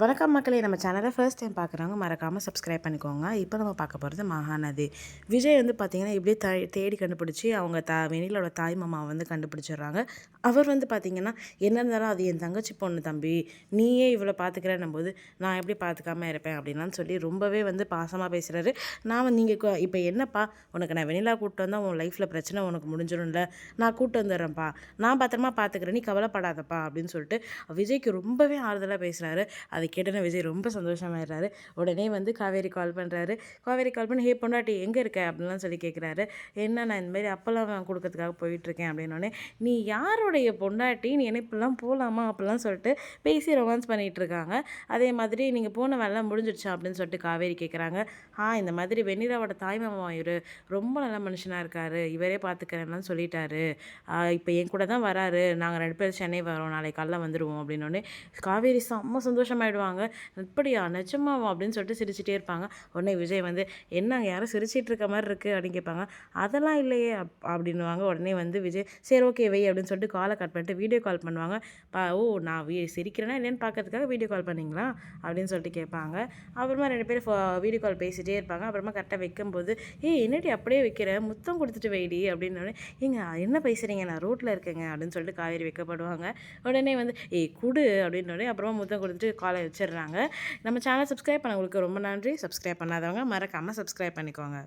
வணக்கம் மக்களே, நம்ம சேனலை ஃபர்ஸ்ட் டைம் பார்க்குறவங்க மறக்காமல் சப்ஸ்கிரைப் பண்ணிக்கோங்க. இப்போ நம்ம பார்க்க போகிறது மகாநதி. விஜய் வந்து பார்த்திங்கன்னா இப்படியே தேடி கண்டுபிடிச்சி அவங்க வெண்ணிலோட தாய் மாமாவை வந்து கண்டுபிடிச்சிடுறாங்க. அவர் வந்து பார்த்திங்கன்னா என்ன இருந்தாலும் அது என் தங்கச்சி பொண்ணு தம்பி, நீயே இவ்வளோ பார்த்துக்கிறேன்னும் போது நான் எப்படி பார்த்துக்காம இருப்பேன் அப்படின்லாம் சொல்லி ரொம்பவே வந்து பாசமாக பேசுகிறாரு. நான் நீங்கள் இப்போ என்னப்பா உனக்கு நான் வெண்ணிலா கூப்பிட்டு வந்தால் உன் லைஃப்பில் பிரச்சனை உனக்கு முடிஞ்சிடும்ல, நான் கூப்பிட்டு வந்துடுறேன்ப்பா, நான் பத்திரமா பார்த்துக்கிறேன், நீ கவலைப்படாதப்பா அப்படின்னு சொல்லிட்டு விஜய்க்கு ரொம்பவே ஆறுதலாக பேசுகிறாரு. அதை கேட்டோன்னே விஜய் ரொம்ப சந்தோஷமாயிடுறாரு. உடனே வந்து காவேரி கால் பண்ணுறாரு. காவேரி கால் பண்ணி, ஹே பொண்டாட்டி எங்கே இருக்க அப்படின்லாம் சொல்லி கேட்குறாரு. என்ன, நான் இந்தமாரி அப்போல்லாம் கொடுக்கறதுக்காக போயிட்டுருக்கேன் அப்படின்னோடனே, நீ யாருடைய பொண்டாட்டி, நீ என்ன இப்படிலாம் போகலாமா அப்படிலாம் சொல்லிட்டு பேசி ரொமான்ஸ் பண்ணிகிட்டு இருக்காங்க. அதே மாதிரி நீங்கள் போன வேலைலாம் முடிஞ்சிடுச்சா அப்படின்னு சொல்லிட்டு காவேரி கேட்குறாங்க. இந்த மாதிரி வெண்ணிலாவோட தாய் மாமா இவர் ரொம்ப நல்ல மனுஷனாக இருக்கார், இவரே பார்த்துக்கிறேன்லாம் சொல்லிட்டாரு, இப்போ என் கூட தான் வராரு, நாங்கள் 2 பேரும் சென்னை வரோம், நாளைக்கு காலைல வந்துடுவோம் அப்படின்னோடனே காவேரி செம்ம சந்தோஷமாயிடுவாங்க. இப்படியா நிஜமாவா அப்படின்னு சொல்லிட்டு சிரிச்சிட்டே இருப்பாங்க. உடனே விஜய் வந்து, என்னங்க யாரும் சிரிச்சிட்டு இருக்க மாதிரி இருக்குது அப்படின்னு கேட்பாங்க. அதெல்லாம் இல்லையே அப்படின்னுவாங்க. உடனே வந்து விஜய், சரி ஓகே வை அப்படின்னு சொல்லிட்டு காலை கட் பண்ணிட்டு வீடியோ கால் பண்ணுவாங்க. ஓ, நான் சிரிக்கிறேன்னா இல்லைன்னு பார்க்கறதுக்காக வீடியோ கால் பண்ணிங்களா அப்படின்னு சொல்லிட்டு கேட்பாங்க. அப்புறமா 2 பேரும் வீடியோ கால் பேசிகிட்டே இருப்பாங்க. அப்புறமா கரெக்டாக வைக்கும்போது, என்னடி அப்படியே வைக்கிற, முத்தம் கொடுத்துட்டு வைடி அப்படின்னு, ஏங்க என்ன பேசுகிறீங்க, நான் ரோட்டில் இருக்கேங்க அப்படின்னு சொல்லிட்டு காவேரி வைக்கப்படுவாங்க. உடனே வந்து குடு அப்படின்னோடனே அப்புறமா முத்தம் கொடுத்துட்டு காலை வச்சிடுறாங்க. நம்ம சேனல் சப்ஸ்கிரைப் பண்ணவங்களுக்கு ரொம்ப நன்றி. சப்ஸ்கிரைப் பண்ணாதவங்க மறக்காமல் சப்ஸ்கிரைப் பண்ணிக்கோங்க.